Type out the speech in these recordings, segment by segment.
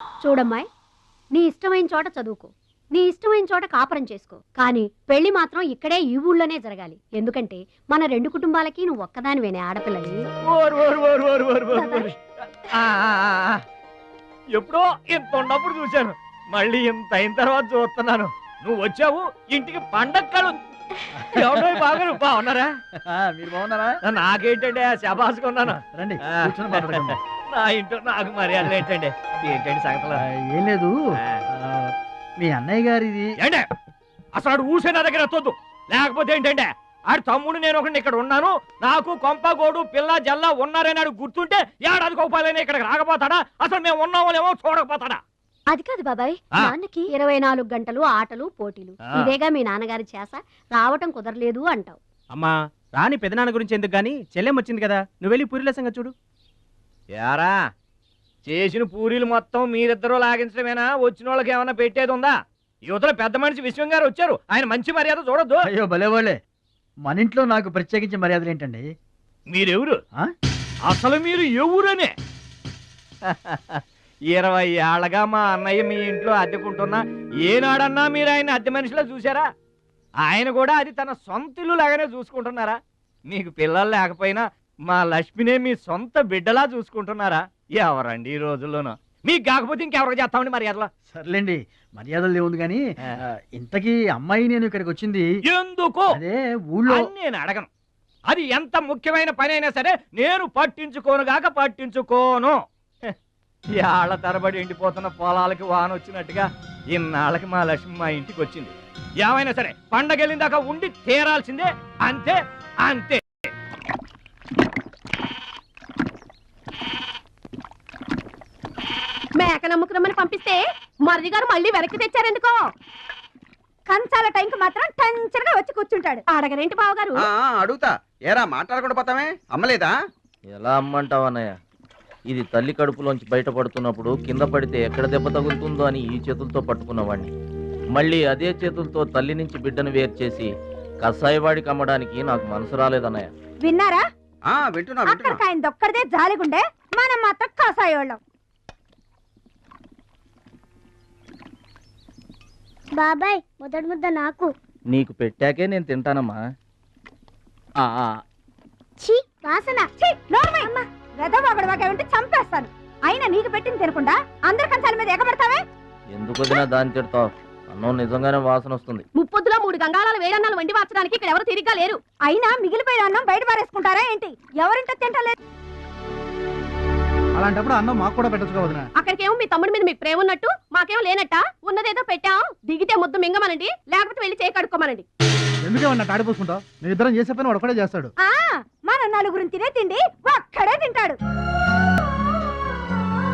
చూడమ్మాయి, నీ ఇష్టమైన చోట చదువుకో, నీ ఇష్టమైన చోట కాపురం చేసుకో, కానీ పెళ్లి మాత్రం ఇక్కడే ఈ ఊళ్ళోనే జరగాలి. ఎందుకంటే మన రెండు కుటుంబాలకి నువ్వు ఒక్కదానివేనే ఆడపిల్లని. ఎప్పుడో ఇంత ఉన్నప్పుడు చూశాను, మళ్ళీ ఇంత అయిన తర్వాత చూస్తున్నాను. నువ్వు వచ్చావు ఇంటికి పండక్కలు. ఎవరో బాగా బాగున్నారా? మీరు బాగున్నారా? నాకేంటండి శబాసుకున్నాను. రండి నా ఇంట్లో నాకు మర్యాదలు ఏంటండి? ఏంటండి సంగతులు? ఏం లేదు, మీ అన్నయ్య గారిది. ఏంటే అసలు ఆడు ఊసే నా దగ్గర వద్దు. లేకపోతే ఏంటంటే ఆడు తమ్ముడు నేను ఒకటి ఇక్కడ ఉన్నాను, నాకు కొంపగోడు పిల్ల జల్ల ఉన్నారని ఆడు గుర్తుంటే ఏడాది కోపాలని ఇక్కడికి రాకపోతాడా? అసలు మేము ఉన్నామోలేమో చూడకపోతాడా? అది కాదు బాబాయ్, నాన్నకి 24 గంటలు ఆటలు పోటీలు, ఇదేగా మీ నాన్నగారి చేస. రావటం కుదరలేదు అంటావు. అమ్మా రాని పెదనాన్న గురించి ఎందుకు గాని, చెల్లెం వచ్చింది కదా, నువ్వు వెళ్ళి పూరిల సంగతి చూడు. యారా చేసిన పూరీలు మొత్తం మీరిద్దరూ లాగించడమేనా? వచ్చిన వాళ్ళకి ఏమన్నా పెట్టేది ఉందా? యువతల పెద్ద మనిషి విశ్వం గారు వచ్చారు, ఆయన మంచి మర్యాద చూడొద్దు. అయ్యో భలేవాళ్ళే, మన ఇంట్లో నాకు ప్రత్యేకించి మర్యాదలు ఏంటండి? మీరెవరు? అసలు మీరు ఎవరనే? 20 ఏళ్ళగా మా అన్నయ్య మీ ఇంట్లో అద్దెకుంటున్నా ఏనాడన్నా మీరు ఆయన అద్దె మనిషిలో చూసారా? ఆయన కూడా అది తన సొంత ఇల్లు లాగానే చూసుకుంటున్నారా? మీకు పిల్లలు లేకపోయినా మా లక్ష్మినే మీ సొంత బిడ్డలా చూసుకుంటున్నారా? ఎవరండి ఈ రోజుల్లోనూ? మీకు కాకపోతే ఇంకెవరికి చేస్తామండి మర్యాదలో? సర్లేండి, మర్యాదలు ఏముంది కానీ ఇంతకీ అమ్మాయి నేను ఇక్కడికి వచ్చింది ఎందుకు? అదే ఊళ్ళో. నేను అడగను, అది ఎంత ముఖ్యమైన పని అయినా సరే నేను పట్టించుకోను. ఏళ్ల తరబడి ఎండిపోతున్న పొలాలకి వాన వచ్చినట్టుగా ఇన్నాళ్ళకి మా లక్ష్మి మా ఇంటికి వచ్చింది. ఏమైనా సరే పండగెళ్ళిన దాకా ఉండి తీరాల్సిందే, అంతే అంతే. మేక నమ్ముకురమ్మని పంపిస్తే మరిది గారు మళ్ళీ వెనక్కి తెచ్చారెందుకో? కంచాల టైంకి మాత్రం టెన్షన్గా వచ్చి కూర్చుంటాడు. అడగరేంటి బావగారు? అడుగుతా, ఏరా మాట్లాడకుండా పోతామే? అమ్మలేదా? ఎలా అమ్మంటావన్నయ్య? ఇది తల్లి కడుపులోంచి బయటపడుతున్నప్పుడు కింద పడితే ఎక్కడ దెబ్బ తగులుతుందో అని ఈ చేతులతో పట్టుకున్నవాడిని, మళ్ళీ అదే చేతులతో తల్లి నుంచి బిడ్డను వేరు చేసి కసాయివాడికి అమ్మడానికి నాకు మనసు రాలేదన్నయ్య. విన్నారా? వింటున్నా. అక్కడికి ఆయన దొక్కడిదే జాలిగుండే, మనం మాత్రం కసాయోళ్ళం. బాబాయ్ మొదటి ముద్ద నాకు. నీకు పెట్టాకే నేను తింటానమ్మా. ఛీ వాసన. ఉంటే చంపేస్తాను. అయినా నీకు పెట్టింది తినకుండా అందరి కంచాల మీద ఎగబడతావే? ఎందుకు వదినా దాన్ని తిడతావు? అన్నం నిజంగానే వాసన వస్తుంది. ముప్పొద్దులో 3 గంగాళాలు వేడన్నాలు వండి మార్చడానికి ఇక్కడ ఎవరు తిరిగ్గా లేరు. అయినా మిగిలిపోయిన అన్నం బయట పారేసుకుంటారా ఏంటి? ఎవరింట తింటలేదు. అలాంటప్పుడు అన్నం మాకు కూడా పెట్టచ్చు వదినా. అక్కడికేమో మీ తమ్ముడి మీద మీకు ప్రేమ ఉన్నట్టు, మాకేమో లేనట్ట. ఉన్నదేదో పెట్టాం, దిగితే ముద్దు మింగమనండి, లేకపోతే వెళ్ళి చేయి కడుక్కోమనండి. ఎందుకేమన్నా తాడిపోసుకుంటావు? నేను ఇద్దరం చేసే పని వాడు ఒకడే చేస్తాడు. మన నలుగురిని తినే తిండి ఒక్కడే తింటాడు.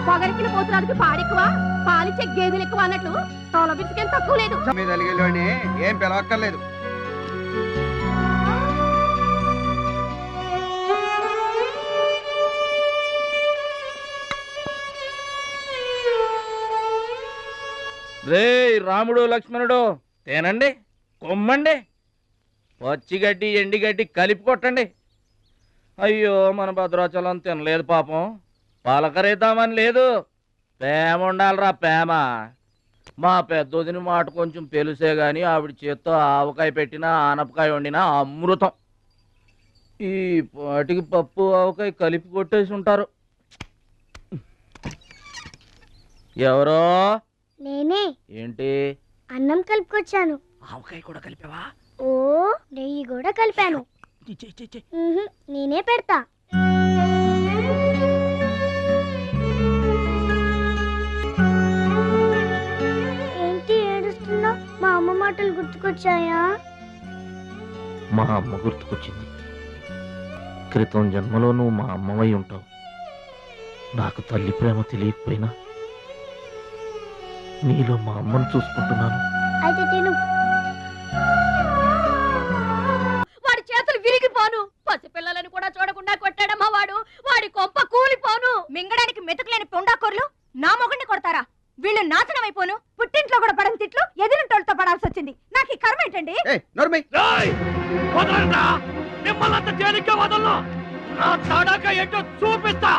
పొగరికిన పోతురానికి పాడెక్కువ, పాలిచ్చే గేదెలు ఎక్కువ అన్నట్లు తోల బిస్కేం తక్కువ లేదు. ఏం పిలవక్కర్లేదు. రే రాముడు లక్ష్మణుడు, తేనండి, కొమ్మండి, పచ్చిగడ్డి ఎండిగడ్డి కలిపి కొట్టండి. అయ్యో మన భద్రాచలం తినలేదు పాపం, పలకరేద్దామని లేదు. ప్రేమ ఉండాలిరా ప్రేమ. మా పెద్దోదిని మాట కొంచెం పెలుసే గాని ఆవిడ చేత్తో ఆవకాయ పెట్టినా ఆనపకాయ వండినా అమృతం. ఈ పాటికి పప్పు ఆవకాయ కలిపి కొట్టేసి ఉంటారు. ఎవరో? నేనే. ఏంటి? అన్నం కలుపుకొచ్చాను. ఆవకాయ కూడా కలిపావా? ఓ నెయ్యి కూడా కలిపాను. నేనే పెడతా. ఏంటి ఏడుస్తున్నావు? మా అమ్మ మాటలు గుర్తుకొచ్చాయా? మా అమ్మ గుర్తుకొచ్చింది. క్రితం జన్మలో నువ్వు మా అమ్మవై ఉంటావు. నాకు తల్లి ప్రేమ తెలియకపోయినా నీలో మా అమ్మను చూసుకుంటున్నాను. అయితే తిను. వాడి చేతులు విరిగిపోను. పసిపిల్లలను కూడా చూడకుండా కొట్టాడమ్మా వాడు. వాడి కొంప కూలిపోను. మింగడానికి మెతుకులేని పొండాకూరలు నా మొగుడిని కొడతారా? వీళ్ళు నాశనం అయిపోను. పుట్టింట్లో కూడా పడని తిట్లు ఎదిరింటోళ్ళతో పడాల్సి వచ్చింది. నాకు ఈ కర్మ ఏంటండి? నా తడక ఏంటో చూపిస్తా,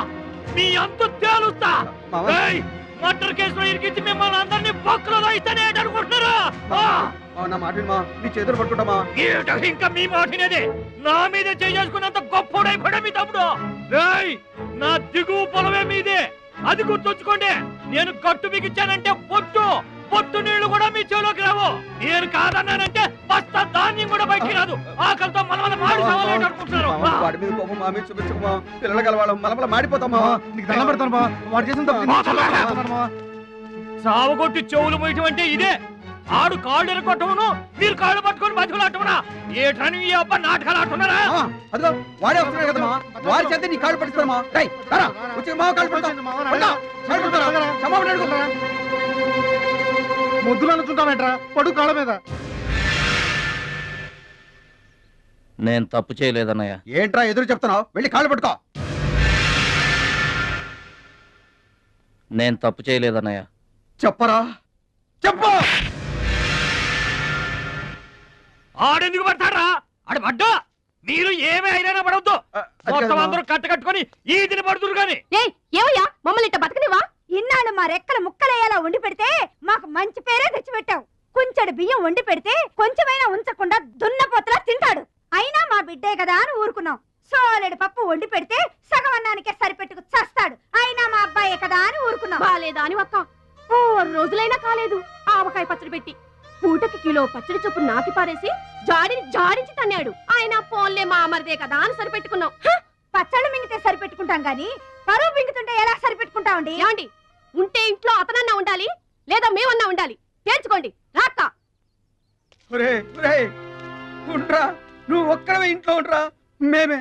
మీ అంతు తేలుస్తా. మర్డర్ కేసులో ఇరికించి మిమ్మల్ని అందరినీ బొక్కలో ఇస్తానే అనుకుంటున్నారా? నా మాట వినుమా, నీ చేతులు పట్టుకుంటామా? ఇంకా మీ మాటినదే నా మీద చేసుకున్నంత గొప్పోడైపోయా మీ తమ్ముడు. రేయ్, నా దిగువ పొలమే మీదే, అది గుర్తుంచుకోండి. నేను గట్టు బిగించానంటే పొట్టు నీళ్లు కూడా మీ చెవులోకి రావు. నేను కాదన్నానంటే బస్తా ధాన్యం కూడా బయటికి రాదు. ఆకలితో మనమల మాడి సావాలని అనుకుంటున్నారు. వాడి మీద కోపం మా మీద చూపించకమా, పిల్లలు గలవాళ్ళం మనమల మాడిపోతామా? నీకు దండం పెడతాను బా, వాడు చేసిన తప్పు సావగొట్టి చెవులు పోయటం అంటే ఇదే. ఆడు కాళ్ళు ఎరగొట్టమును, మీరు కాళ్ళు పట్టుకొని బతుకులాటమునా? ఏ ట్రైన్ ఈ అబ్బా నాటకాలు ఆడుతున్నారా? అదిగో వాడే వస్తున్నాడు కదమ్మా, వాడి చేత నీ కాళ్ళు పట్టుతామా? వచ్చి మా కాళ్ళు పడతాం, ముద్దులు అనుకుంటామేంట్రా, పడు కాళ్ళ మీద. నేను తప్పు చేయలేదన్నయ్య. ఏంట్రా ఎదురు చెప్తున్నావు? వెళ్ళి కాళ్ళు పట్టుకో. నేను తప్పు చేయలేదన్నయ్య. చెప్పరా, చెప్పు. ఆడెందుకు పడతారా? ఆడు పడ్డా మీరు ఏమే అయినా పడవద్దు. మొత్తం అందరూ కట్టుకొని ఈ దిన పడుతురు గాని. ఏమయ్యా మమ్మల్ని ఇట్ట బతకనివా? ఇన్నాళ్ళు మా రెక్కల ముక్కలయ్యేలా వండి పెడితే మాకు మంచి పేరే తెచ్చిపెట్టావు. కొంచెడు బియ్యం వండి పెడితే కొంచెమైనా ఉంచకుండా దున్నపోతలా తింటాడు. అయినా మా బిడ్డే కదా అని ఊరుకున్నాం. సోలెడు పప్పు వండి పెడితే సగం అన్నానికే సరిపెట్టుకు చస్తాడు. అయినా మా అబ్బాయే కదా అని ఊరుకున్నాం. బాలేదా అని ఒక్క 4 రోజులైనా కాలేదు ఆవకాయ పచ్చడి పెట్టి పూటకి కిలో పచ్చడి చొప్పు నాకి పారేసి జాడించి తన్నాడు. ఆయన పోన్లే మా అమరదే కదా అని సరిపెట్టుకున్నాం. పచ్చళ్ళు మింగితే సరిపెట్టుకుంటాం గాని పరువు మింగుతుంటే ఎలా సరిపెట్టుకుంటామండి? ఏమండి, ఉంటే ఇంట్లో అతనన్నా ఉండాలి, లేదా మేమన్నా ఉండాలి. తేల్చుకోండి. రాక్క ఉండరా, నువ్వు ఒక్కడవే ఇంట్లో ఉండరా. మేమే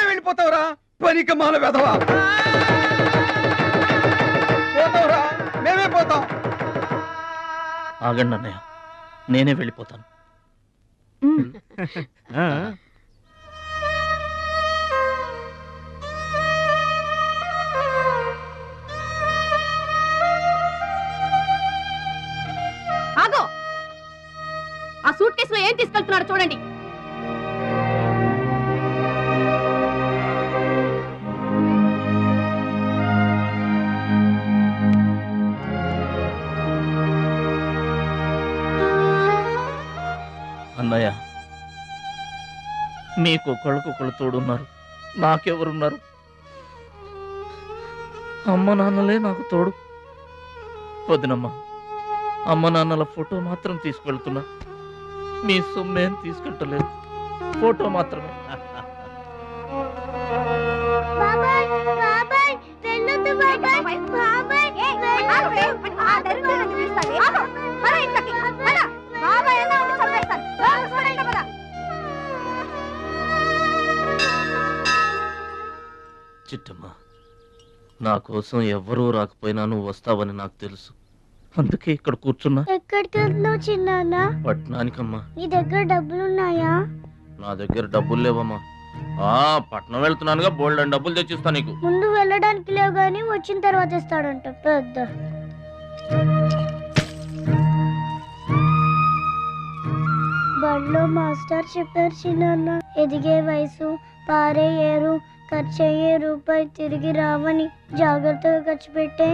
వెళ్ళిపోతావురా. పనిక మాల వెధవా, పోతావురా, మేమే పోతాం. ఆగండి అన్నయ్య, నేనే వెళ్ళిపోతాను. ఆగో, ఆ సూట్ కేసులో ఏం తీసుకెళ్తున్నారో చూడండి. అన్నయ్య, మీకు ఒకళ్ళకొకళ్ళు తోడున్నారు, నాకెవరున్నారు? అమ్మ నాన్నలే నాకు తోడు. వదినమ్మ, అమ్మ నాన్నల ఫోటో మాత్రం తీసుకెళ్తున్నా, మీ సొమ్మేం తీసుకెళ్ళలేదు, ఫోటో మాత్రమే. బాబాయ్ బాబాయ్ వెళ్ళొద్దు బాబాయ్ బాబాయ్ చిట్టమ్మ, నా కోసం ఎవ్వరూ రాకపోయినా నువ్వు వస్తావని నాకు తెలుసు. అందుకే ఇక్కడ కూర్చున్నా. ఎక్కడికి వెళ్తున్నావు చిన్నాన్న? పట్నానికమ్మా. నీ దగ్గర డబ్బులున్నాయా? నా దగ్గర డబ్బులు లేవమ్మా. పట్నం వెళ్తున్నానుగా, బోల్డ్ డబ్బులు తెచ్చిస్తా నీకు. ముందు వెళ్ళడానికి లేవు గాని వచ్చిన తర్వాత ఇస్తాడంట పెద్ద. బడిలో మాస్టర్ చెప్పారు చిన్నాన్న, ఎదిగే వయసు, పారే ఏరు, ఖర్చయ్యే రూపాయి తిరిగి రావని. జాగ్రత్తగా ఖర్చు పెట్టే.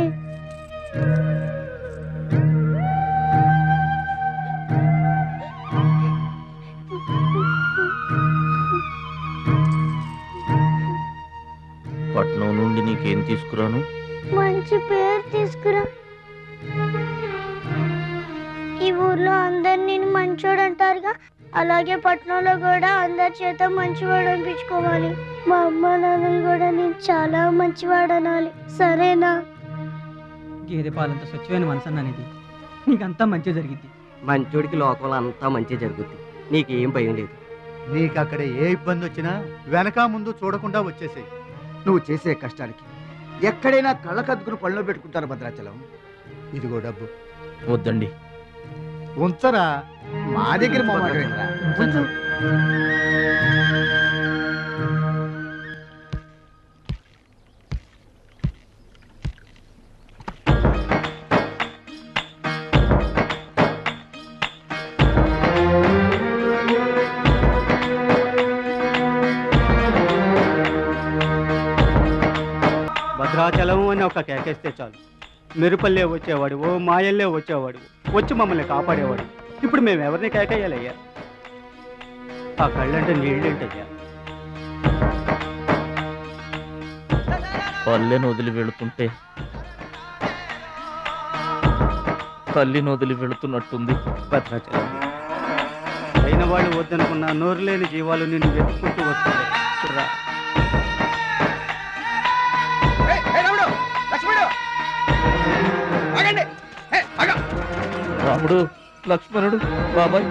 పట్నం నుండి నీకేం తీసుకురాను? మంచి పేరు తీసుకురా. ఈ ఊర్లో అందరు నేను మంచోడు అంటారుగా, అలాగే పట్నంలో కూడా అందరి చేత మంచివాడు అనిపించుకోవాలి. మా అమ్మ నాన్నలు కూడా నేను చాలా మంచివాడు అనాలి. సరేనా? గేదె పాలంత స్వచ్ఛమైన మనసు అనేది నీకంతా మంచి జరిగింది. మంచోడికి లోకంలో అంతా మంచి జరుగుద్ది, నీకేం భయం లేదు. నీకు అక్కడ ఏ ఇబ్బంది వచ్చినా వెనక ముందు చూడకుండా వచ్చేసేయ్. నువ్వు చేసే కష్టానికి ఎక్కడైనా కళ్ళకద్దుకుని పళ్ళలో పెట్టుకుంటారు భద్రాచలం. ఇదిగో డబ్బు. వద్దండి. ఉంచరా, మా దగ్గర ఉంచు. భద్రాచలం అని ఒక కేకేస్తే చాలు, మెరుపల్లే వచ్చేవాడు ఓ మాయల్లే వచ్చేవాడు వచ్చి మమ్మల్ని కాపాడేవాడు. ఇప్పుడు మేము ఎవరిని కేకయ్యాలయ్యా? ఆ కళ్ళంటే నీళ్ళేంటయ్యా? పల్లెను వదిలి వెళుతుంటే తల్లిని వదిలి వెళుతున్నట్టుంది. భద్రాచలం అయిన వాళ్ళు వద్దనుకున్న నోరు లేని జీవాలు నిన్ను వెతుక్కుంటూ వస్తుంది. రా. రాముడు, లక్ష్మణుడు, బాబాయ్.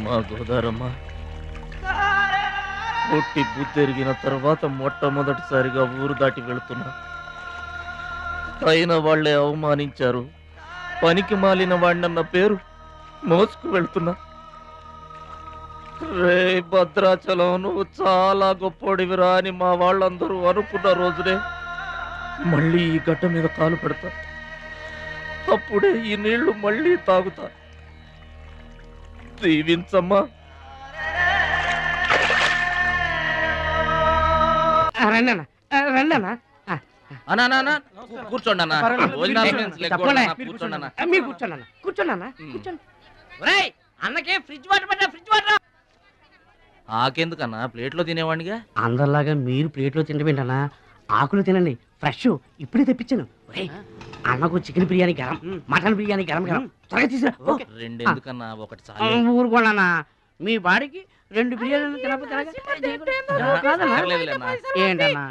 మా గోదారమ్మ పుట్టి బుద్ధెరిగిన తర్వాత మొట్టమొదటిసారిగా ఊరు దాటి వెళుతున్నా. అయిన వాళ్లే అవమానించారు. పనికి మాలిన వాడినన్న పేరు మోసుకు వెళ్తున్నా. రే భద్రాచలం, నువ్వు చాలా గొప్పోడివిరా అని మా వాళ్ళందరూ అనుకున్న రోజునే మళ్ళీ ఈ గడ్డ మీద కాలు పెడతా. అప్పుడే ఈ నీళ్లు మళ్ళీ తాగుతా. దీవించమ్మా. కూర్చోండి అన్న. అన్నకే ఫ్రిడ్జ్ వాటర్ పడ్డా, ఫ్రిడ్జ్ వాటర్. ఆకెందుకన్నా, ప్లేట్లో తినేవాడిగా. అందరిలాగా మీరు ప్లేట్లో తినబెంటన్నా, ఆకులు తినండి, ఫ్రెష్ ఇప్పుడే తెప్పించాను. అన్నకు చికెన్ బిర్యానీ గరం, మటన్ బిర్యానీ గరం గరం, త్వరగా తీసుకురా. రెండెందుకన్నా, ఒకటి చాలు. ఊరుకోండి, మీ బాడీకి 2 బిర్యానీలు తినకపోతే ఏంటన్నా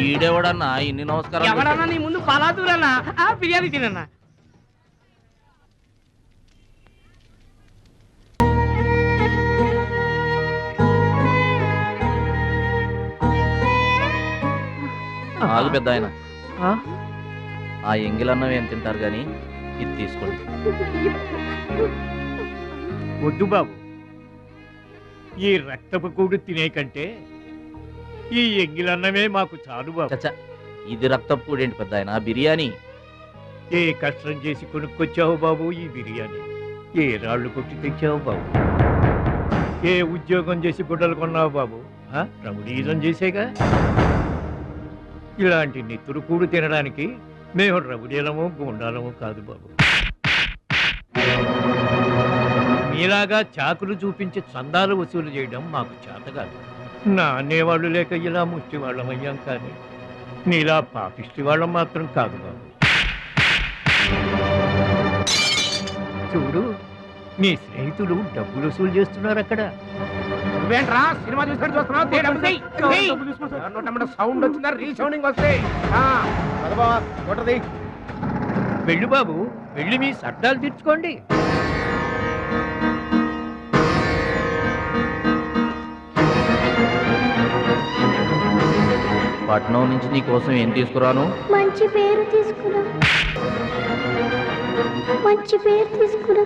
ఈడెవడన్నా ఇన్ని నమస్కారం? ఎవడన్నా నీ ముందు పలాదూరన్నా, బిర్యానీ తినన్నా. ఆగు పెద్ద ఆయన, ఆ ఎంగిలన్నం ఏం తింటారు గాని ఇది తీసుకోండి. వద్దు బాబు, ఈ రక్తపు కూడు తినే కంటే ఈ ఎంగిలన్నమే మాకు చాలు బాబు. చచ్చా, ఇది రక్తపు కూడేంటి పెద్ద ఆయన, బిర్యానీ. ఏ కష్టం చేసి కొనుక్కొచ్చావు బాబు ఈ బిర్యానీ? ఏ రాళ్ళు కొట్టి తెచ్చావు బాబు? ఏ ఉద్యోగం చేసి గుడ్డలు కొన్నావు బాబు? రౌడీజం చేసేగా. ఇలాంటి నెత్తురు కూడు తినడానికి మేము రౌడీలము గుండాలము కాదు బాబు. మీలాగా చాకులు చూపించి చందాలు వసూలు చేయడం మాకు చేత కాదు. నా అనేవాళ్ళు లేక ఇలా ముష్టి వాళ్ళం అయ్యాం, కానీ నీలా పాపిష్టి వాళ్ళం మాత్రం కాదు బాబు. చూడు, నీ స్నేహితులు డబ్బులు వసూలు చేస్తున్నారు అక్కడ. నువ్వేంట్రా సినిమా చూస్తున్నావు? సౌండ్ వచ్చిందా? రీసౌండింగ్ వస్తే వెళ్ళు బాబు, వెళ్ళి మీ సర్దాలు తీర్చుకోండి. పట్నం నుంచి నీ కోసం ఏం తీసుకురాను? మంచి పేరు తీసుకురా, మంచి పేరు తీసుకురా.